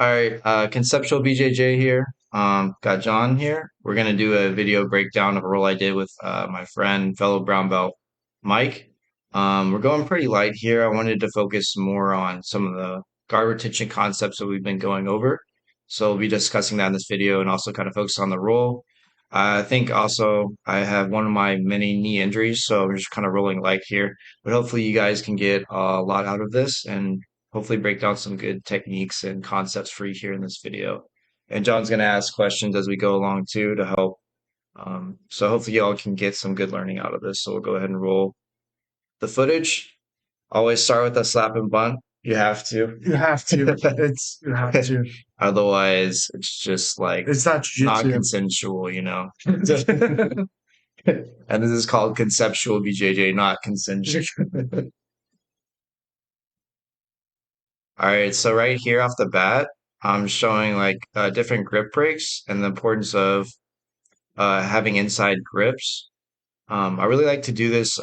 All right, conceptual BJJ here. Got John here. We're gonna do a video breakdown of a roll I did with my friend, fellow brown belt, Mike. We're going pretty light here. I wanted to focus more on some of the guard retention concepts that we've been going over. So we'll be discussing that in this video and also kind of focus on the roll. I think also I have one of my many knee injuries, so we're just kind of rolling light here. But hopefully you guys can get a lot out of this and hopefully break down some good techniques and concepts for you here in this video. And John's going to ask questions as we go along too to help. So hopefully y'all can get some good learning out of this. So we'll go ahead and roll the footage. Always start with a slap and bunt. You have to. You have to. You have to. Otherwise, it's just like It's not not jujitsu. consensual, you know? And this is called conceptual BJJ, not consensual. All right, so right here off the bat, I'm showing like different grip breaks and the importance of having inside grips. I really like to do this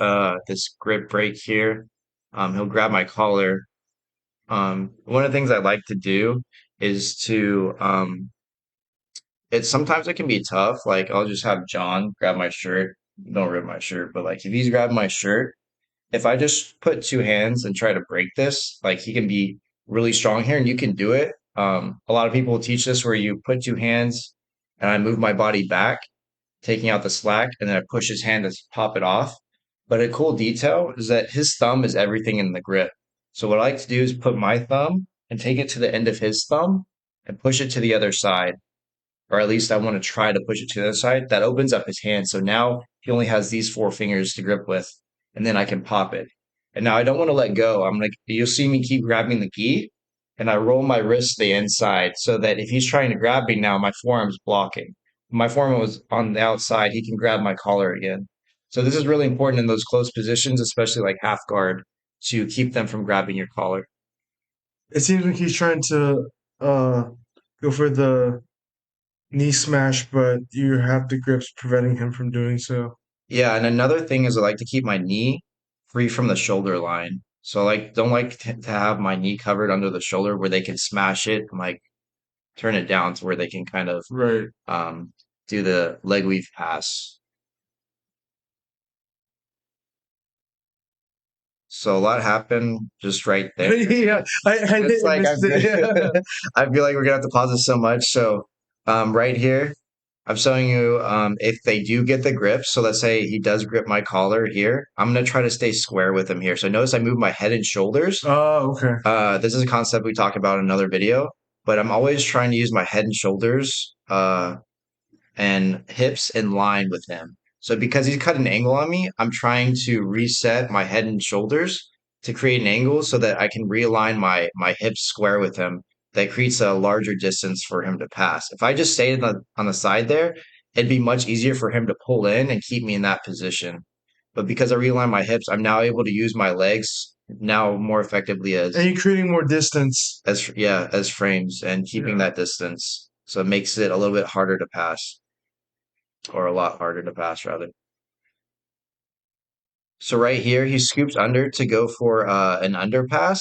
grip break here. He'll grab my collar. One of the things I like to do is to sometimes it can be tough. Like I'll just have John grab my shirt. Don't rip my shirt, but like if he's grabbed my shirt, if I just put two hands and try to break this, like he can be really strong here and you can do it. A lot of people teach this where you put two hands and I move my body back, taking out the slack, and then I push his hand to pop it off. But a cool detail is that his thumb is everything in the grip. So what I like to do is put my thumb and take it to the end of his thumb and push it to the other side. Or at least I want to try to push it to the other side. That opens up his hand. So now he only has these four fingers to grip with, and then I can pop it. And now I don't want to let go. I'm like, you'll see me keep grabbing the gi, and I roll my wrist to the inside so that if he's trying to grab me now, my forearm's blocking. If my forearm was on the outside, he can grab my collar again. So this is really important in those close positions, especially like half guard, to keep them from grabbing your collar. It seems like he's trying to uh go for the knee smash, but you have the grips preventing him from doing so. Yeah, and another thing is I like to keep my knee free from the shoulder line. So like don't like to have my knee covered under the shoulder where they can smash it and like turn it down to where they can kind of Right. um do the leg weave pass. So a lot happened just right there. Yeah, I It's didn't like miss it. I feel like we're gonna have to pause it so much. So right here, I'm showing you if they do get the grip. So let's say he does grip my collar here. I'm gonna try to stay square with him here. So notice I move my head and shoulders. Oh, okay. This is a concept we talk about in another video, but I'm always trying to use my head and shoulders and hips in line with him. So because he's cut an angle on me, I'm trying to reset my head and shoulders to create an angle so that I can realign my hips square with him. That creates a larger distance for him to pass. If I just stayed on the side there, it'd be much easier for him to pull in and keep me in that position. But because I realign my hips, I'm now able to use my legs now more effectively And you're creating more distance. as frames and keeping Yeah. that distance. So it makes it a little bit harder to pass, or a lot harder to pass rather. So right here, he scoops under to go for an underpass.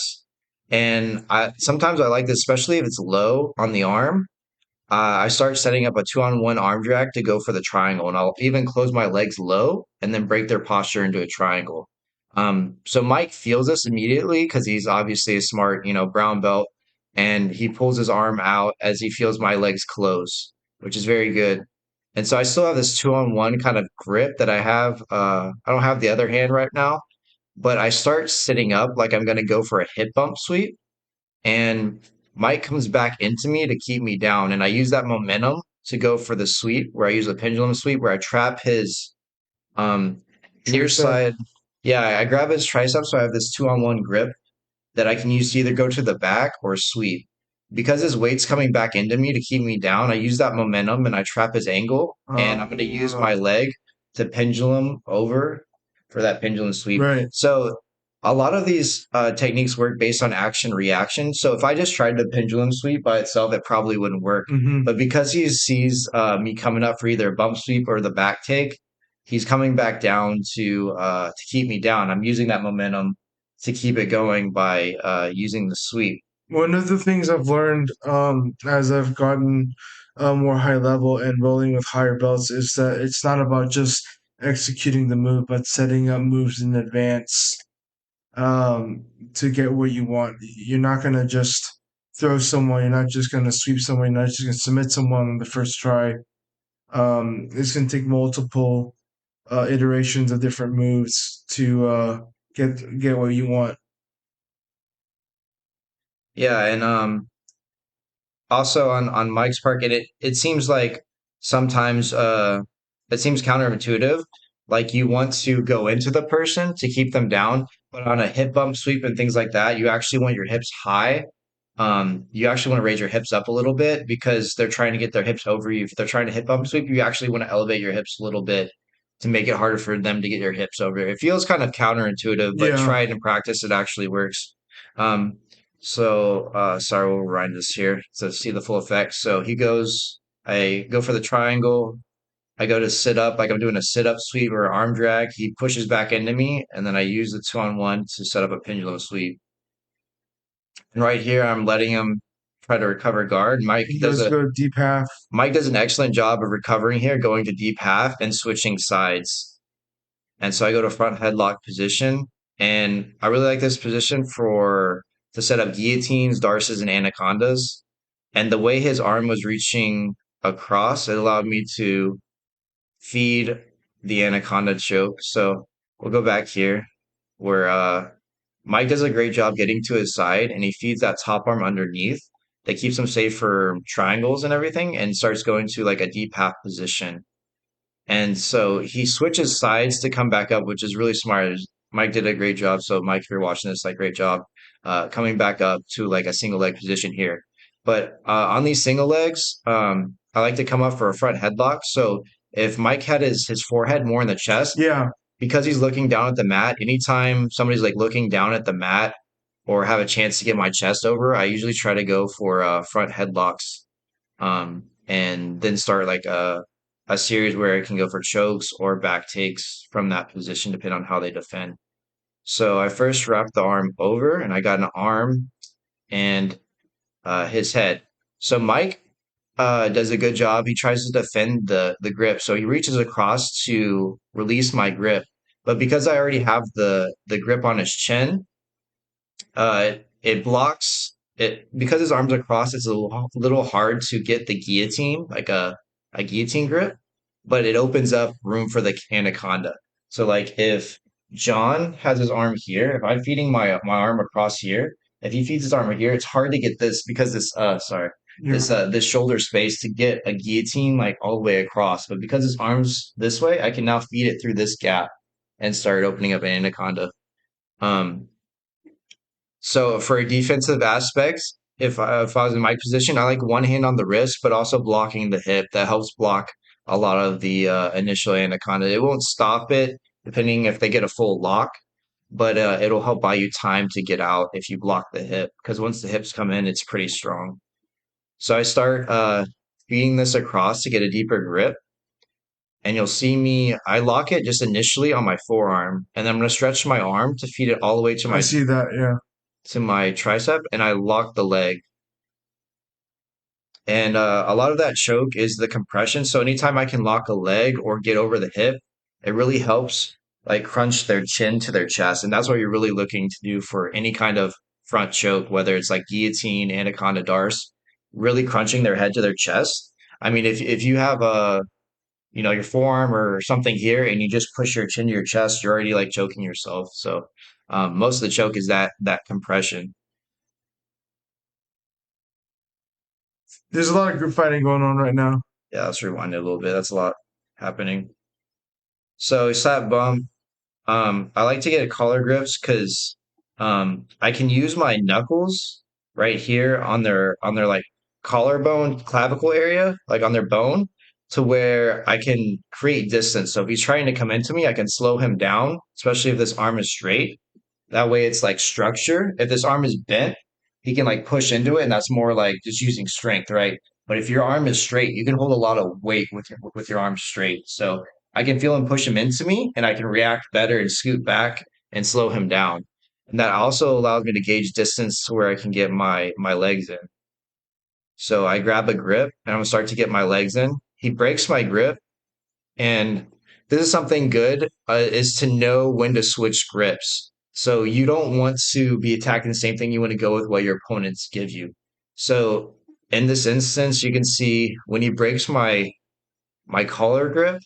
And sometimes I like this, especially if it's low on the arm. I start setting up a 2-on-1 arm drag to go for the triangle, and I'll even close my legs low and then break their posture into a triangle. So Mike feels this immediately because he's obviously a smart, brown belt, and he pulls his arm out as he feels my legs close, which is very good. And so I still have this 2-on-1 kind of grip that I have. I don't have the other hand right now, but I start sitting up like I'm going to go for a hip bump sweep, and Mike comes back into me to keep me down. And I use that momentum to go for the sweep where I use the pendulum sweep where I trap his um, near Tricep. side. Yeah, I grab his tricep so I have this 2-on-1 grip that I can use to either go to the back or sweep. Because his weight's coming back into me to keep me down, I use that momentum and I trap his angle. And I'm going to use Uh, my leg to pendulum over for that pendulum sweep. right. So a lot of these techniques work based on action reaction. So if I just tried the pendulum sweep by itself, it probably wouldn't work. Hmm. But because he sees me coming up for either a bump sweep or the back take, he's coming back down to keep me down. I'm using that momentum to keep it going by using the sweep. One of the things I've learned as I've gotten more high level and rolling with higher belts is that it's not about just executing the move, but setting up moves in advance um, to get what you want. You're not gonna just throw someone. You're not just gonna sweep someone. You're not just gonna submit someone on the first try. It's gonna take multiple iterations of different moves to get what you want. Yeah, and also on Mike's part, it seems like sometimes it seems counterintuitive. Like you want to go into the person to keep them down, but on a hip bump sweep and things like that, you actually want your hips high. You actually want to raise your hips up a little bit because they're trying to get their hips over you. If they're trying to hip bump sweep, you actually want to elevate your hips a little bit to make it harder for them to get your hips over. It feels kind of counterintuitive, but Yeah, try it in practice, it actually works. Um, sorry, we'll rewind this here to see the full effect. So I go for the triangle. I go to sit up, like I'm doing a sit up sweep or arm drag. He pushes back into me, and then I use the 2-on-1 to set up a pendulum sweep. And right here, I'm letting him try to recover guard. he goes go deep half. Mike does an excellent job of recovering here, going to deep half and switching sides. And so I go to front headlock position, and I really like this position for to set up guillotines, darces, and anacondas. And the way his arm was reaching across, it allowed me to feed the anaconda choke. So we'll go back here where Mike does a great job getting to his side and he feeds that top arm underneath that keeps him safe for triangles and everything and starts going to like a deep half position. And so he switches sides to come back up, which is really smart. Mike did a great job. So Mike, if you're watching this, like great job coming back up to like a single leg position here. But on these single legs, I like to come up for a front headlock. So if Mike had his forehead more in the chest, Yeah, because he's looking down at the mat, anytime somebody's like looking down at the mat or have a chance to get my chest over, I usually try to go for front headlocks and then start like a series where I can go for chokes or back takes from that position, depending on how they defend. So I first wrapped the arm over, and I got an arm and his head. So Mike does a good job. He tries to defend the grip, so he reaches across to release my grip. But because I already have the grip on his chin, it blocks it because his arms are crossed. It's a little hard to get the guillotine, like a guillotine grip, but it opens up room for the anaconda. So like if John has his arm here, if I'm feeding my arm across here, if he feeds his arm here, it's hard to get this because yeah. this shoulder space to get a guillotine like all the way across. But because his arm's this way, I can now feed it through this gap and start opening up an anaconda. Um, so for defensive aspects, if I was in my position, I like one hand on the wrist, but also blocking the hip. That helps block a lot of the initial anaconda. It won't stop it, depending if they get a full lock, but it'll help buy you time to get out if you block the hip. Because once the hips come in, it's pretty strong. So I start feeding this across to get a deeper grip, and you'll see me. I lock it just initially on my forearm, and then I'm going to stretch my arm to feed it all the way I see that. Yeah, to my tricep, and I lock the leg. And a lot of that choke is the compression. So anytime I can lock a leg or get over the hip, it really helps like crunch their chin to their chest. And that's what you're really looking to do for any kind of front choke, whether it's like guillotine, anaconda, darce, really crunching their head to their chest. I mean, if you have your forearm or something here and you just push your chin to your chest, you're already like choking yourself. So most of the choke is that compression. there's a lot of group fighting going on right now. Yeah, let's rewind it a little bit. That's a lot happening. So it's that bump. I like to get collar grips because I can use my knuckles right here on their like collarbone clavicle area, like on their bone, to where I can create distance. So if he's trying to come into me, I can slow him down, especially if this arm is straight. That way it's like structure. If this arm is bent, he can like push into it, and that's more like just using strength, right? But if your arm is straight, you can hold a lot of weight with your arm straight. So I can feel him push him into me, and I can react better and scoot back and slow him down. And that also allows me to gauge distance to where I can get my legs in. So I grab a grip and I'm gonna start to get my legs in. He breaks my grip, and this is something good is to know when to switch grips. So you don't want to be attacking the same thing. You want to go with what your opponents give you. So in this instance, you can see when he breaks my collar grip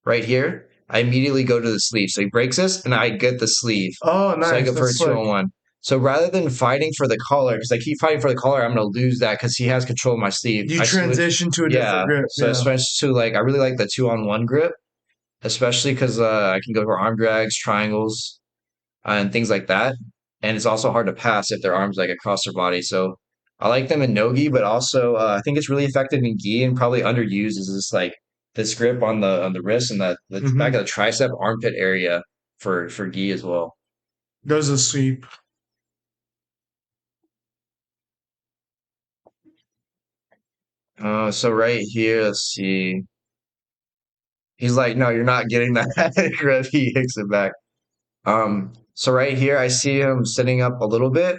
right here, I immediately go to the sleeve. So he breaks this, and I get the sleeve. Oh, So I nice. go for That's a two slick. on one. So rather than fighting for the collar, because I keep fighting for the collar, I'm going to lose that because he has control of my sleeve. You I switch, transition to a different yeah. grip. So I Yeah. switch to like I really like the two on one grip, especially because I can go for arm drags, triangles, and things like that. And it's also hard to pass if their arms like across their body. So I like them in no gi, but also I think it's really effective in gi and probably underused is this like this grip on the wrist and the back Mm-hmm. of the tricep armpit area for gi as well. Does a sweep. So right here, let's see. He's like, no, you're not getting that grip. He hits it back. So right here, I see him sitting up a little bit,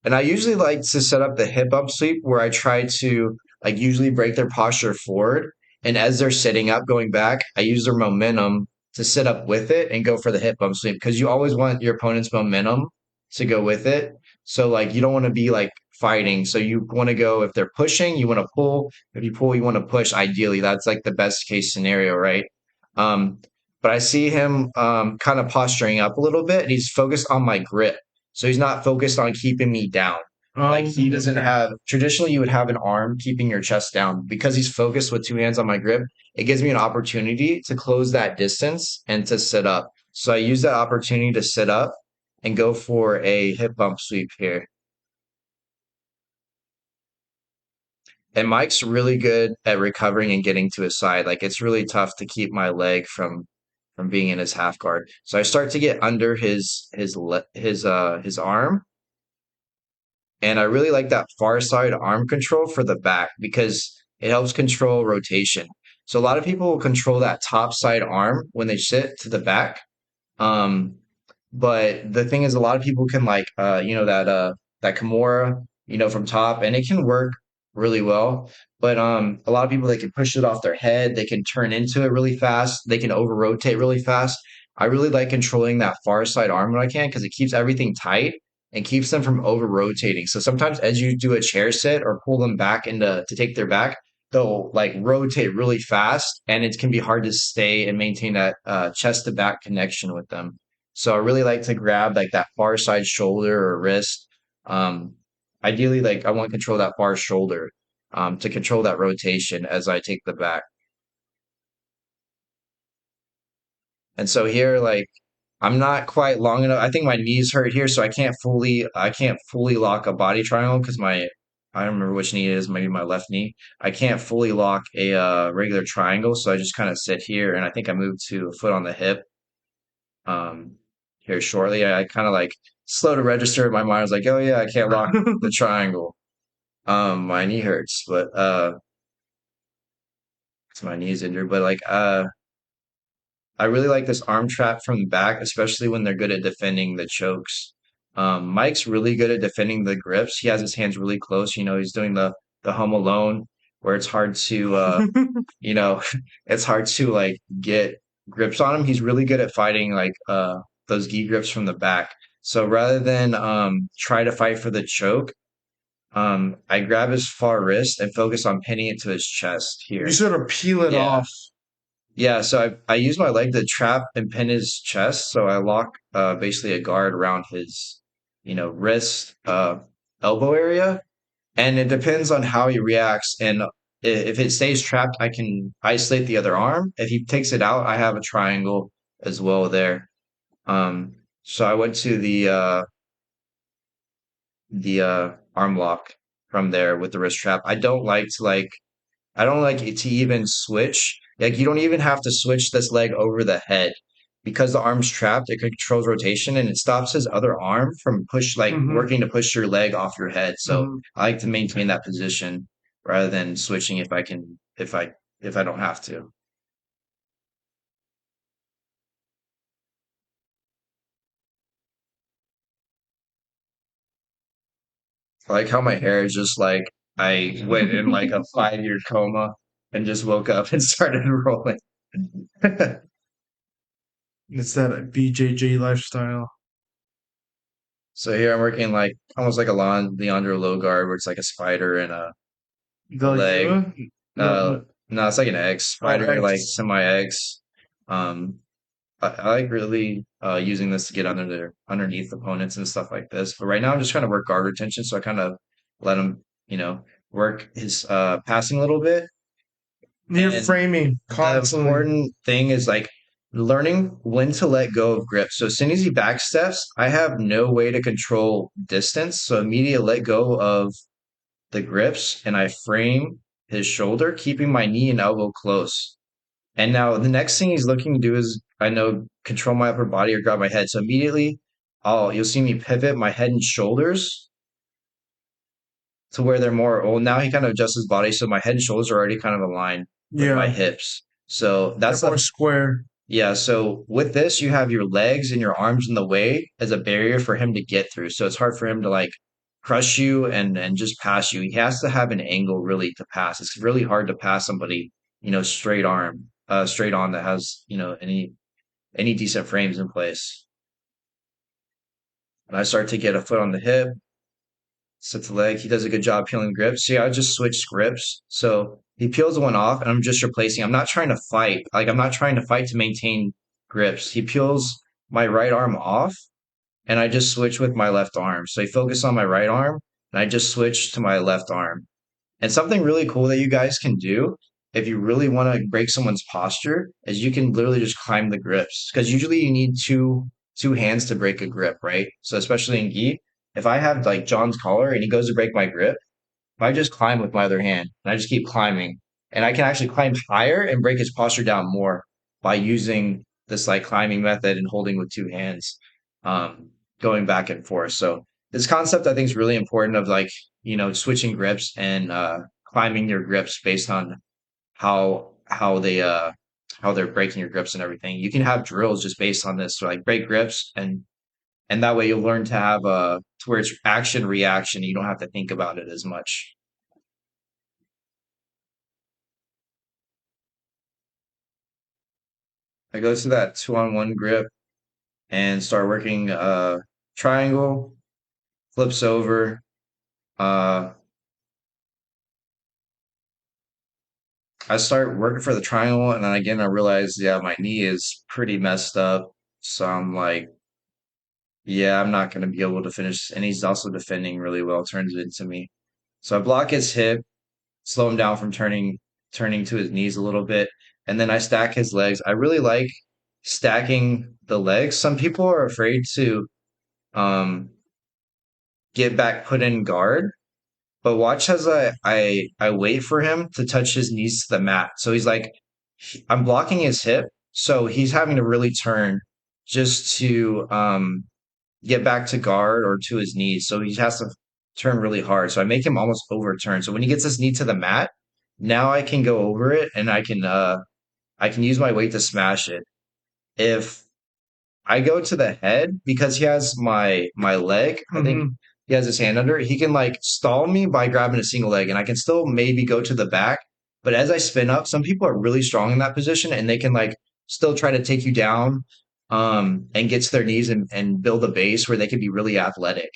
and I usually like to set up the hip up sweep where I try to like usually break their posture forward, and as they're sitting up, going back, I use their momentum to sit up with it and go for the hip bump sweep because you always want your opponent's momentum to go with it. So like you don't want to be like fighting. So you want to go if they're pushing, you want to pull. If you pull, you want to push. Ideally, that's like the best case scenario, right? Um, but I see him kind of posturing up a little bit, and he's focused on my grip. So he's not focused on keeping me down. Like he doesn't Okay. have, traditionally, you would have an arm keeping your chest down. Because he's focused with two hands on my grip, it gives me an opportunity to close that distance and to sit up. So I use that opportunity to sit up and go for a hip bump sweep here. And Mike's really good at recovering and getting to his side. Like it's really tough to keep my leg from being in his half guard. So I start to get under his arm, and I really like that far side arm control for the back because it helps control rotation. So a lot of people will control that top side arm when they sit to the back. Um, but the thing is, a lot of people can like, that Kimura, from top, and it can work really well. But a lot of people they can push it off their head, they can turn into it really fast, they can over rotate really fast. I really like controlling that far side arm when I can because it keeps everything tight and keeps them from over rotating. So sometimes as you do a chair sit or pull them back into to take their back, they'll like rotate really fast, and it can be hard to stay and maintain that chest to back connection with them. So I really like to grab like that far side shoulder or wrist. Um, Ideally, like I want to control that far shoulder to control that rotation as I take the back. And so here, like I'm not quite long enough. I think my knees hurt here, so I can't fully lock a body triangle because I don't remember which knee it is, maybe my left knee. I can't fully lock a regular triangle, so I just kind of sit here, and I think I moved to a foot on the hip um here shortly. I kind of like slow to register in my mind. I was like, oh yeah, I can't lock the triangle. My knee hurts, but 'cause my knee is injured. But like I really like this arm trap from the back, especially when they're good at defending the chokes. Mike's really good at defending the grips. He has his hands really close. He's doing the Home Alone where it's hard to you know, it's hard to like get grips on him. He's really good at fighting like those gi grips from the back. So rather than try to fight for the choke, I grab his far wrist and focus on pinning it to his chest You here. sort of peel it Yeah. off. Yeah, so I use my leg to trap and pin his chest. So I lock basically a guard around his, wrist, elbow area, and it depends on how he reacts. And if it stays trapped, I can isolate the other arm. If he takes it out, I have a triangle as well there. So I went to the arm lock from there with the wrist trap. I don't like it to even switch. Like you don't even have to switch this leg over the head because the arm's trapped. It controls rotation and it stops his other arm from Hmm. working to push your leg off your head. So Hmm. I like to maintain that position rather than switching if I don't have to. like how my hair is just like I went in like a 5 year coma and just woke up and started rolling. It's that BJJ lifestyle. So here I'm working like almost like a Leandro low guard where it's like a spider and a The leg. Yuma? No, no. No, it's like an X Oh, spider, like X. semi X. Um, I like really using this to get underneath opponents and stuff like this. But right now I'm just trying to work guard retention, so I kind of let him, work his passing a little bit. You're And framing the constantly. important thing is like learning when to let go of grip. So as soon as he backsteps, I have no way to control distance. So immediate let go of the grips and I frame his shoulder, keeping my knee and elbow close. And now the next thing he's looking to do is I know control my upper body or grab my head. So immediately you'll see me pivot my head and shoulders to where they're more, well, now he kind of adjusts his body so my head and shoulders are already kind of aligned with my Yeah. hips. So They're that's more the square. yeah, so with this, you have your legs and your arms in the way as a barrier for him to get through. So it's hard for him to like crush you and just pass you. He has to have an angle really to pass. It's really hard to pass somebody, straight on that has, any decent frames in place. And I start to get a foot on the hip, set the leg. He does a good job peeling grips. See, I just switch grips. So he peels one off and I'm just replacing. I'm not trying to fight. Like I'm not trying to fight to maintain grips. He peels my right arm off and I just switch with my left arm. So I focus on my right arm and I just switch to my left arm. And something really cool that you guys can do if you really want to break someone's posture is you can literally just climb the grips because usually you need two hands to break a grip, right? So especially in gi, if I have like John's collar and he goes to break my grip, if I just climb with my other hand and I just keep climbing and I can actually climb higher and break his posture down more by using this like climbing method and holding with two hands, um, going back and forth. So this concept I think is really important of like, switching grips and climbing your grips based on how they're breaking your grips and everything. You can have drills just based on this, so like break grips and that way you'll learn to have to where it's action reaction. You don't have to think about it as much. I go to that 2-on-1 grip and start working triangle, flips over. Uh, I start working for the triangle, and then again I realize, yeah, my knee is pretty messed up. So I'm like, yeah, I'm not gonna be able to finish. And he's also defending really well, turns it into me. So I block his hip, slow him down from turning to his knees a little bit, and then I stack his legs. I really like stacking the legs. Some people are afraid to um get back put in guard. But watch as I wait for him to touch his knees to the mat. So he's like, I'm blocking his hip, so he's having to really turn just to get back to guard or to his knees. So he has to turn really hard. So I make him almost overturn. So when he gets his knee to the mat, now I can go over it and I can use my weight to smash it. If I go to the head because he has my leg. I think Hmm. he has his hand under it. He can like stall me by grabbing a single leg, and I can still maybe go to the back. But as I spin up, some people are really strong in that position, and they can like still try to take you down, and get to their knees and build a base where they can be really athletic.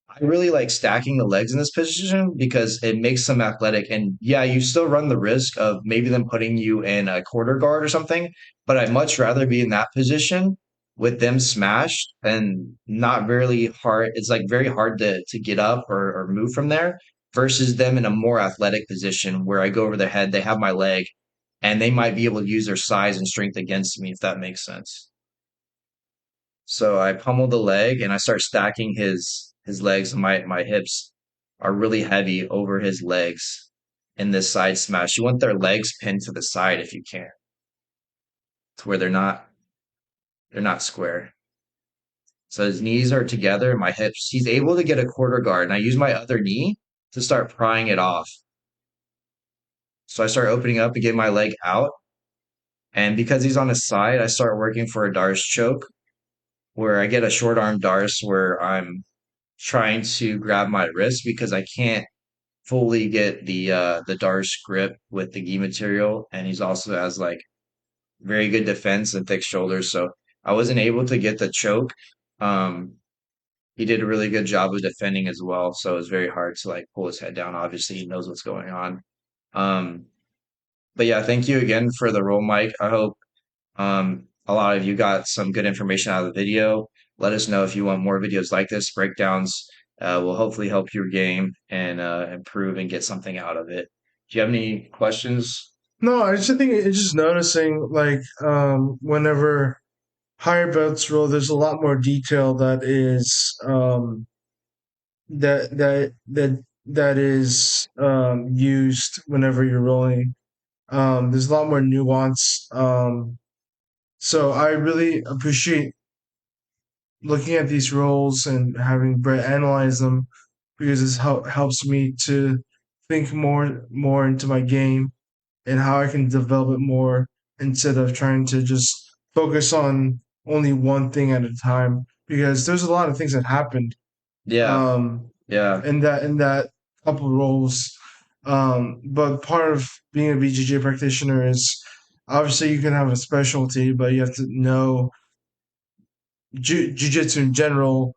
I really like stacking the legs in this position because it makes them athletic. And yeah, you still run the risk of maybe them putting you in a quarter guard or something, but I'd much rather be in that position with them smashed and not really hard. It's like very hard to get up or move from there versus them in a more athletic position where I go over their head, they have my leg, and they might be able to use their size and strength against me, if that makes sense. So I pummel the leg and I start stacking his legs. My hips are really heavy over his legs in this side smash. You want their legs pinned to the side if you can, to where they're not square. So his knees are together, my hips. He's able to get a quarter guard, and I use my other knee to start prying it off. So I start opening up and get my leg out. And because he's on his side, I start working for a Darce choke where I get a short arm Darce where I'm trying to grab my wrist because I can't fully get the Darce grip with the gi material, and he's also has like very good defense and thick shoulders, so I wasn't able to get the choke. Um, he did a really good job of defending as well, so it was very hard to like pull his head down. Obviously, he knows what's going on. Um, but yeah, thank you again for the role, Mike. I hope a lot of you got some good information out of the video. Let us know if you want more videos like this. Breakdowns will hopefully help your game and improve and get something out of it. Do you have any questions? No, I just think it's just noticing like whenever higher belts roll, there's a lot more detail that is that is used whenever you're rolling. There's a lot more nuance. So I really appreciate looking at these roles and having Brett analyze them because helps me to think more into my game and how I can develop it more instead of trying to just focus on only one thing at a time because there's a lot of things that happened Yeah, um, yeah, in that couple roles. But part of being a BJJ practitioner is obviously you can have a specialty, but you have to know jujitsu in general.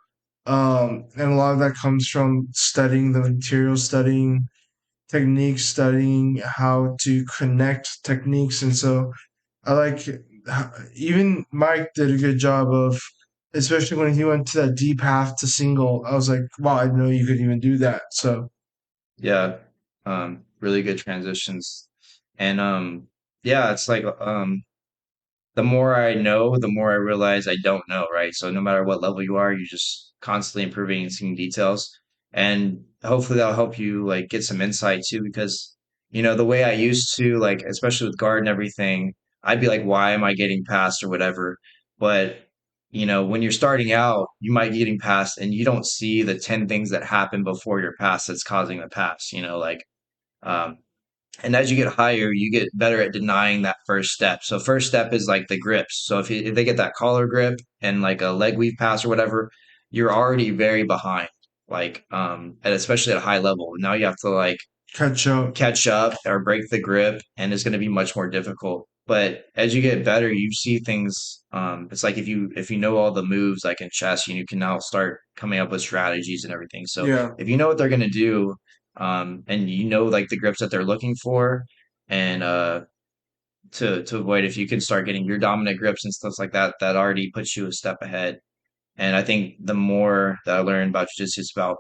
And a lot of that comes from studying the material, studying techniques, studying how to connect techniques. And so I like even Mike did a good job of, especially when he went to that deep half to single. I was like, wow, I didn't know you could even do that. So yeah. Really good transitions. And yeah, it's like the more I know, the more I realize I don't know, right? So no matter what level you are, you're just constantly improving and seeing details. And hopefully that'll help you like get some insight too, because the way I used to, like, especially with guard and everything, I'd be like, why am I getting passed or whatever? But when you're starting out, you might be getting passed and you don't see the 10 things that happen before your pass that's causing the pass, like um and as you get higher, you get better at denying that first step. So first step is like the grips. So if they get that collar grip and like a leg weave pass or whatever, you're already very behind. Like and especially at a high level. Now you have to like catch up. catch up or break the grip, and it's going to be much more difficult. But as you get better, you see things. It's like if you know all the moves like in chess, you can now start coming up with strategies and everything. So Yeah. if you know what they're going to do, and you know like the grips that they're looking for, and to avoid, if you can start getting your dominant grips and stuff like that, that already puts you a step ahead. And I think the more that I learn about jiu-jitsu, it's about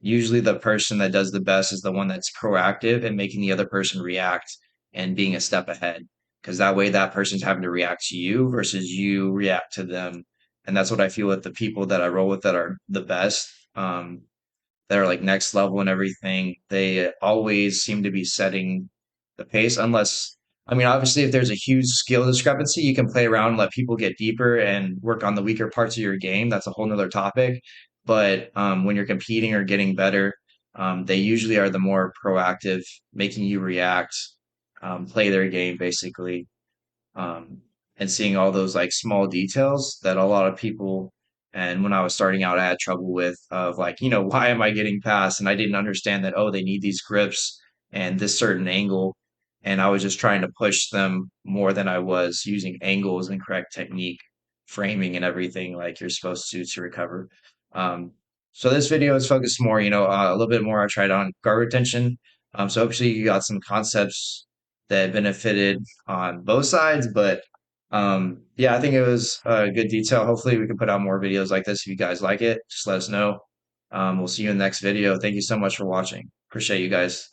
usually the person that does the best is the one that's proactive and making the other person react and being a step ahead. Because that way, that person's having to react to you versus you react to them. And that's what I feel with the people that I roll with that are the best. That are like next level and everything, they always seem to be setting the pace. Unless, I mean, obviously, if there's a huge skill discrepancy, you can play around, let people get deeper and work on the weaker parts of your game. That's a whole nother topic. But when you're competing or getting better, they usually are the more proactive, making you react, play their game basically, um, and seeing all those like small details that a lot of people, and when I was starting out I had trouble with, of like, why am I getting past, and I didn't understand that, oh, they need these grips and this certain angle, and I was just trying to push them more than I was using angles and correct technique, framing and everything like you're supposed to recover. um, so this video is focused more, a little bit more I tried on guard retention. So hopefully you got some concepts that benefited on both sides. But yeah, I think it was a good detail. Hopefully, we can put out more videos like this. If you guys like it, just let us know. We'll see you in the next video. Thank you so much for watching. Appreciate you guys.